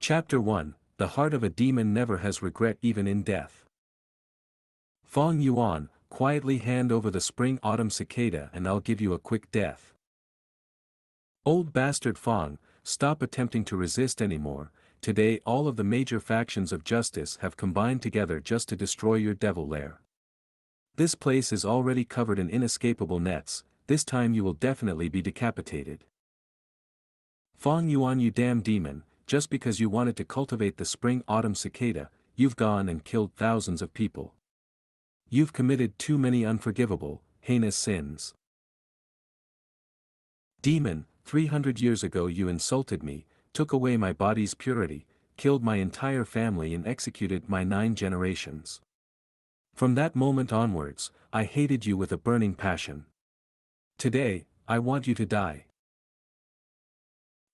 Chapter 1, The Heart of a Demon Never Has Regret Even in Death. Fong Yuan, quietly hand over the spring-autumn cicada and I'll give you a quick death. Old bastard Fong, stop attempting to resist anymore. Today all of the major factions of justice have combined together just to destroy your devil lair. This place is already covered in inescapable nets, this time you will definitely be decapitated. Fong Yuan, you damn demon, just because you wanted to cultivate the spring-autumn cicada, you've gone and killed thousands of people. You've committed too many unforgivable, heinous sins. Demon, 300 years ago you insulted me, took away my body's purity, killed my entire family and executed my 9 generations. From that moment onwards, I hated you with a burning passion. Today, I want you to die.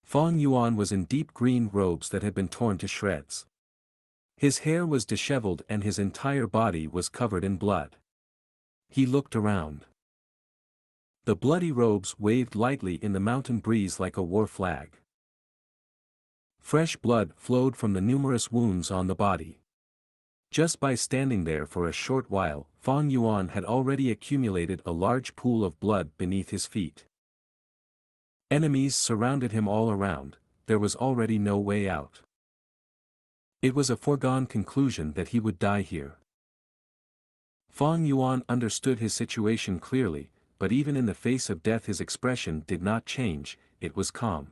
Fong Yuan was in deep green robes that had been torn to shreds. His hair was disheveled and his entire body was covered in blood. He looked around. The bloody robes waved lightly in the mountain breeze like a war flag. Fresh blood flowed from the numerous wounds on the body. Just by standing there for a short while, Fong Yuan had already accumulated a large pool of blood beneath his feet. Enemies surrounded him all around, there was already no way out. It was a foregone conclusion that he would die here. Fong Yuan understood his situation clearly, but even in the face of death his expression did not change, it was calm.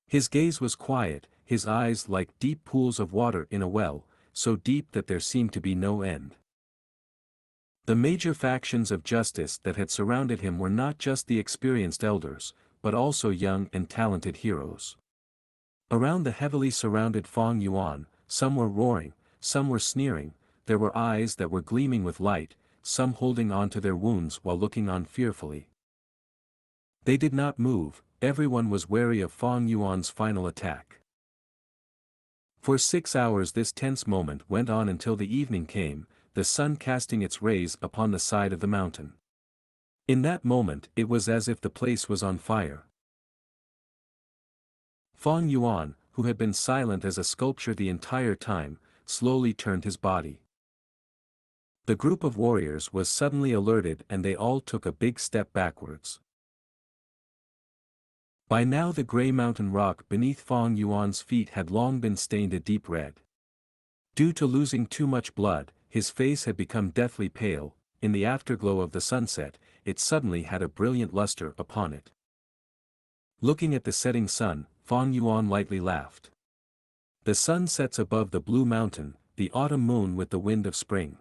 His gaze was quiet, his eyes like deep pools of water in a well, so deep that there seemed to be no end. The major factions of justice that had surrounded him were not just the experienced elders, but also young and talented heroes. Around the heavily surrounded Fong Yuan, some were roaring, some were sneering, there were eyes that were gleaming with light, some holding on to their wounds while looking on fearfully. They did not move, everyone was wary of Fong Yuan's final attack. For 6 hours this tense moment went on until the evening came, the sun casting its rays upon the side of the mountain. In that moment it was as if the place was on fire. Fong Yuan, who had been silent as a sculpture the entire time, slowly turned his body. The group of warriors was suddenly alerted and they all took a big step backwards. By now the grey mountain rock beneath Fong Yuan's feet had long been stained a deep red. Due to losing too much blood, his face had become deathly pale, in the afterglow of the sunset, it suddenly had a brilliant luster upon it. Looking at the setting sun, Fong Yuan lightly laughed. The sun sets above the blue mountain, the autumn moon with the wind of spring.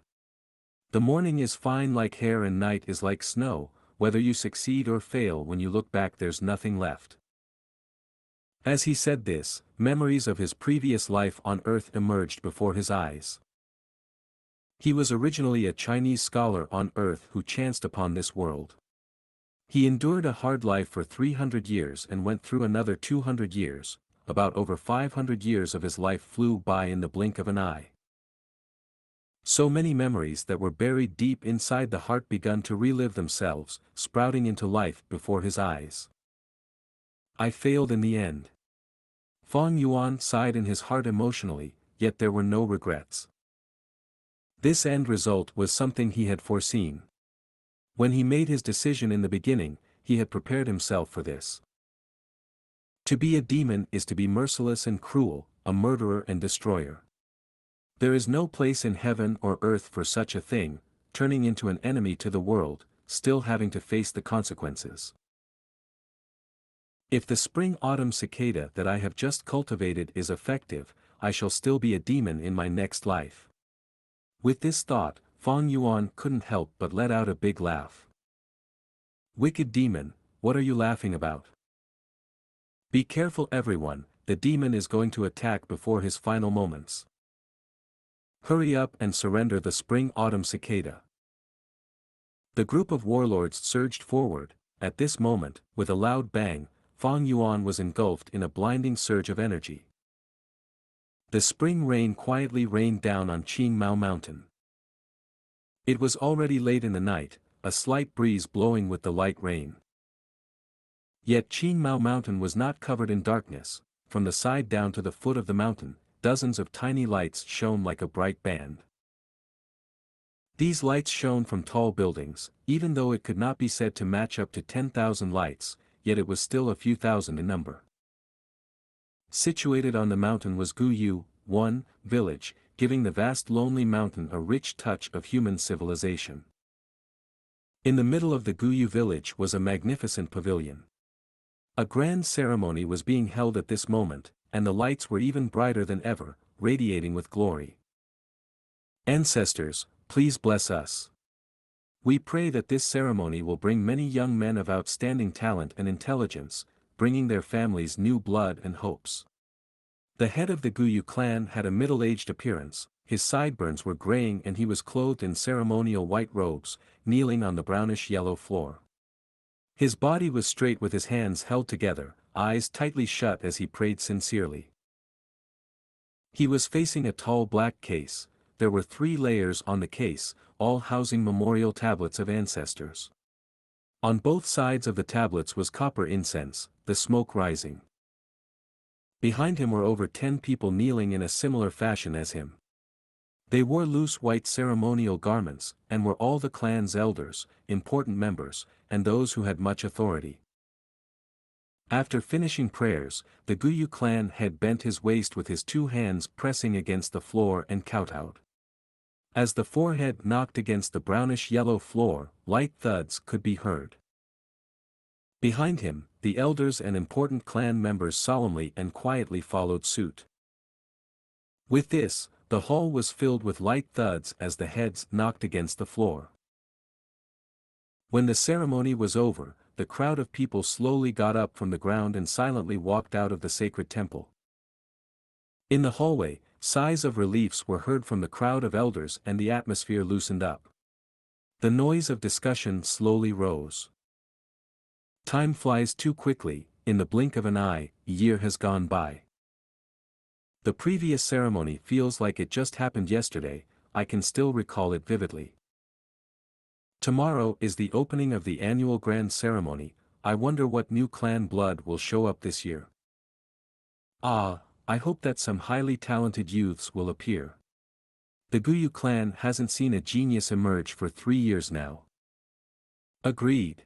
The morning is fine like hair and night is like snow, whether you succeed or fail when you look back there's nothing left. As he said this, memories of his previous life on earth emerged before his eyes. He was originally a Chinese scholar on earth who chanced upon this world. He endured a hard life for 300 years and went through another 200 years, about over 500 years of his life flew by in the blink of an eye. So many memories that were buried deep inside the heart begun to relive themselves, sprouting into life before his eyes. I failed in the end. Fong Yuan sighed in his heart emotionally, yet there were no regrets. This end result was something he had foreseen. When he made his decision in the beginning, he had prepared himself for this. To be a demon is to be merciless and cruel, a murderer and destroyer. There is no place in heaven or earth for such a thing, turning into an enemy to the world, still having to face the consequences. If the spring-autumn cicada that I have just cultivated is effective, I shall still be a demon in my next life. With this thought, Fong Yuan couldn't help but let out a big laugh. Wicked demon, what are you laughing about? Be careful everyone, the demon is going to attack before his final moments. Hurry up and surrender the spring-autumn cicada. The group of warlords surged forward, at this moment, with a loud bang, Fong Yuan was engulfed in a blinding surge of energy. The spring rain quietly rained down on Qing Mao Mountain. It was already late in the night, a slight breeze blowing with the light rain. Yet Qing Mao Mountain was not covered in darkness, from the side down to the foot of the mountain, dozens of tiny lights shone like a bright band. These lights shone from tall buildings, even though it could not be said to match up to 10,000 lights, yet it was still a few thousand in number. Situated on the mountain was Gu one village, giving the vast lonely mountain a rich touch of human civilization. In the middle of the Gu village was a magnificent pavilion. A grand ceremony was being held at this moment, and the lights were even brighter than ever, radiating with glory. Ancestors, please bless us. We pray that this ceremony will bring many young men of outstanding talent and intelligence, bringing their families new blood and hopes. The head of the Gu clan had a middle-aged appearance, his sideburns were graying and he was clothed in ceremonial white robes, kneeling on the brownish-yellow floor. His body was straight with his hands held together, eyes tightly shut as he prayed sincerely. He was facing a tall black case. There were 3 layers on the case, all housing memorial tablets of ancestors. On both sides of the tablets was copper incense, the smoke rising. Behind him were over 10 people kneeling in a similar fashion as him. They wore loose white ceremonial garments, and were all the clan's elders, important members, and those who had much authority. After finishing prayers, the Gu clan head bent his waist with his 2 hands pressing against the floor and kowtowed. As the forehead knocked against the brownish-yellow floor, light thuds could be heard. Behind him, the elders and important clan members solemnly and quietly followed suit. With this, the hall was filled with light thuds as the heads knocked against the floor. When the ceremony was over, the crowd of people slowly got up from the ground and silently walked out of the sacred temple. In the hallway, sighs of reliefs were heard from the crowd of elders and the atmosphere loosened up. The noise of discussion slowly rose. Time flies too quickly, in the blink of an eye, a year has gone by. The previous ceremony feels like it just happened yesterday, I can still recall it vividly. Tomorrow is the opening of the annual grand ceremony, I wonder what new clan blood will show up this year. Ah, I hope that some highly talented youths will appear. The Gu clan hasn't seen a genius emerge for 3 years now. Agreed.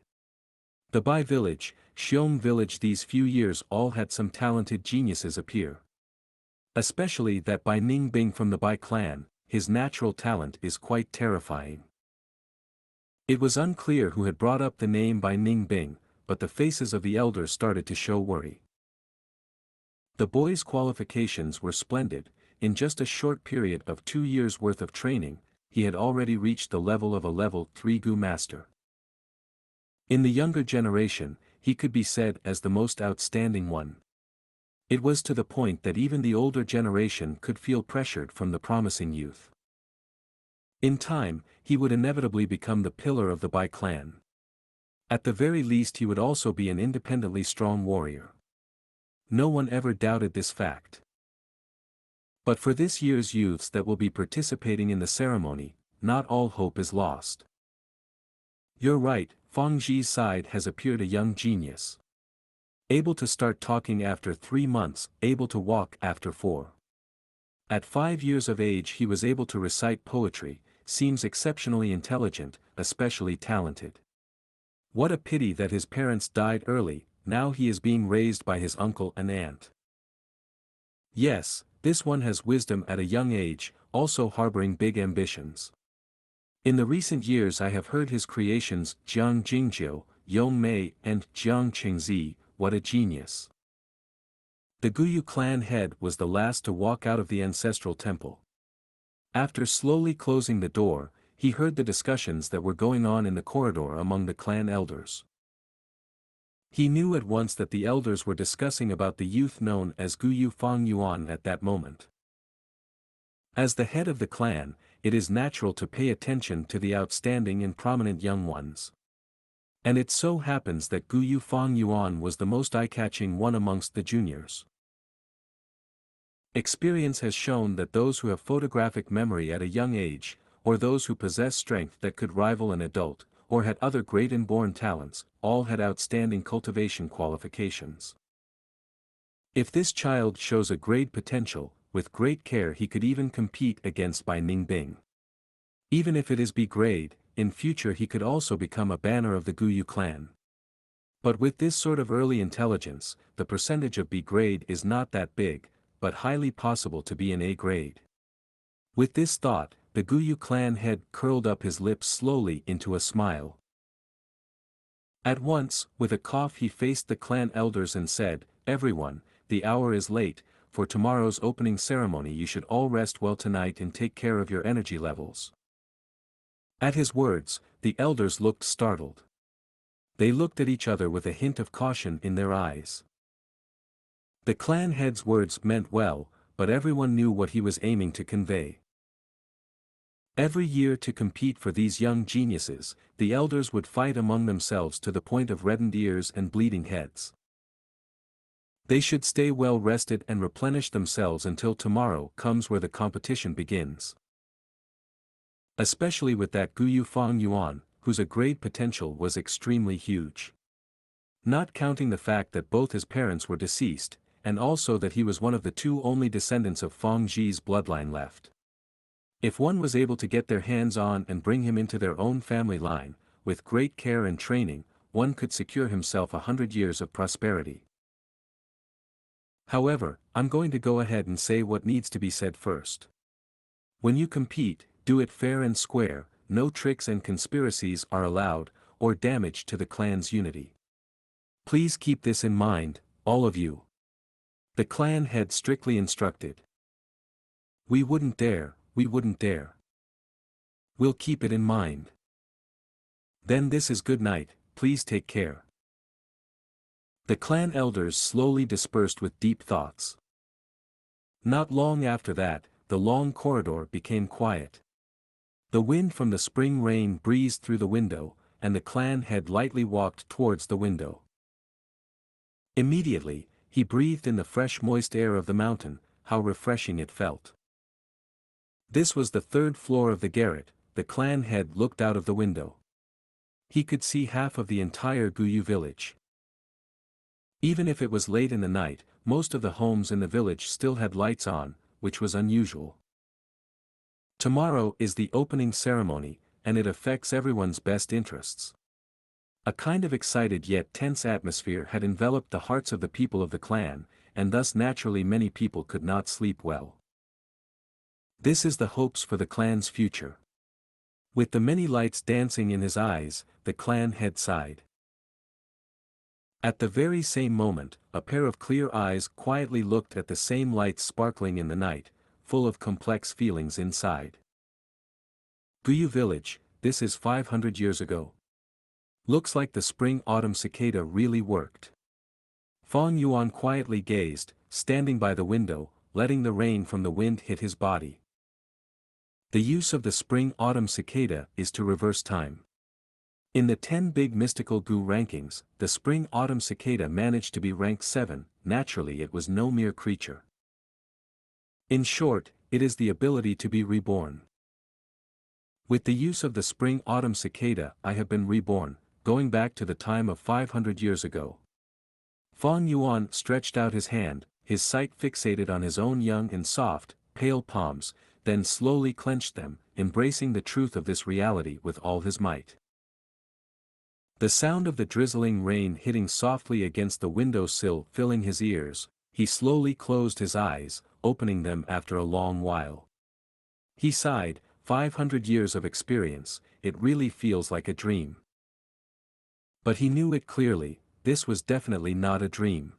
The Bai village, Xiong village, these few years all had some talented geniuses appear. Especially that Bai Ningbing from the Bai clan, his natural talent is quite terrifying. It was unclear who had brought up the name Bai Ningbing, but the faces of the elders started to show worry. The boy's qualifications were splendid, in just a short period of 2 years' worth of training, he had already reached the level of a level 3 Gu master. In the younger generation, he could be said as the most outstanding one. It was to the point that even the older generation could feel pressured from the promising youth. In time, he would inevitably become the pillar of the Bai clan. At the very least he would also be an independently strong warrior. No one ever doubted this fact. But for this year's youths that will be participating in the ceremony, not all hope is lost. You're right, Feng Zhi's side has appeared a young genius. Able to start talking after 3 months, able to walk after 4. At 5 years of age he was able to recite poetry, seems exceptionally intelligent, especially talented. What a pity that his parents died early, now he is being raised by his uncle and aunt. Yes, this one has wisdom at a young age, also harboring big ambitions. In the recent years I have heard his creations Jiang Jingjiu, Yong Mei and Jiang Qingzi, what a genius. The Gu clan head was the last to walk out of the ancestral temple. After slowly closing the door, he heard the discussions that were going on in the corridor among the clan elders. He knew at once that the elders were discussing about the youth known as Gu Fang Yuan at that moment. As the head of the clan, it is natural to pay attention to the outstanding and prominent young ones. And it so happens that Gu Fang Yuan was the most eye-catching one amongst the juniors. Experience has shown that those who have photographic memory at a young age, or those who possess strength that could rival an adult, or had other great inborn talents, all had outstanding cultivation qualifications. If this child shows a great potential, with great care he could even compete against Bai Ningbing. Even if it is B grade, in future he could also become a banner of the Guyu clan. But with this sort of early intelligence, the percentage of B grade is not that big, but highly possible to be in A grade. With this thought, the Guyu clan head curled up his lips slowly into a smile. At once, with a cough he faced the clan elders and said, "Everyone, the hour is late, for tomorrow's opening ceremony you should all rest well tonight and take care of your energy levels." At his words, the elders looked startled. They looked at each other with a hint of caution in their eyes. The clan head's words meant well, but everyone knew what he was aiming to convey. Every year to compete for these young geniuses, the elders would fight among themselves to the point of reddened ears and bleeding heads. They should stay well rested and replenish themselves until tomorrow comes where the competition begins. Especially with that Guyu Fang Yuan, whose a grade potential was extremely huge. Not counting the fact that both his parents were deceased, and also that he was one of the two only descendants of Fang Ji's bloodline left. If one was able to get their hands on and bring him into their own family line, with great care and training, one could secure himself 100 years of prosperity. However, I'm going to go ahead and say what needs to be said first. When you compete, do it fair and square, no tricks and conspiracies are allowed, or damage to the clan's unity. Please keep this in mind, all of you. The clan head strictly instructed. We wouldn't dare. We'll keep it in mind. Then this is good night, please take care. The clan elders slowly dispersed with deep thoughts. Not long after that, the long corridor became quiet. The wind from the spring rain breezed through the window, and the clan head lightly walked towards the window. Immediately, he breathed in the fresh moist air of the mountain. How refreshing it felt. This was the third floor of the garret. The clan head looked out of the window. He could see half of the entire Guyu village. Even if it was late in the night, most of the homes in the village still had lights on, which was unusual. Tomorrow is the opening ceremony, and it affects everyone's best interests. A kind of excited yet tense atmosphere had enveloped the hearts of the people of the clan, and thus naturally many people could not sleep well. This is the hopes for the clan's future. With the many lights dancing in his eyes, the clan head sighed. At the very same moment, a pair of clear eyes quietly looked at the same lights sparkling in the night, full of complex feelings inside. Guyu village, this is 500 years ago. Looks like the spring-autumn cicada really worked. Fang Yuan quietly gazed, standing by the window, letting the rain from the wind hit his body. The use of the spring-autumn cicada is to reverse time. In the 10 big mystical Gu rankings, the spring-autumn cicada managed to be ranked 7, naturally it was no mere creature. In short, it is the ability to be reborn. With the use of the spring-autumn cicada I have been reborn, going back to the time of 500 years ago. Fang Yuan stretched out his hand, his sight fixated on his own young and soft, pale palms, then slowly clenched them, embracing the truth of this reality with all his might. The sound of the drizzling rain hitting softly against the window sill filling his ears, he slowly closed his eyes, opening them after a long while. He sighed, 500 years of experience, it really feels like a dream. But he knew it clearly, this was definitely not a dream.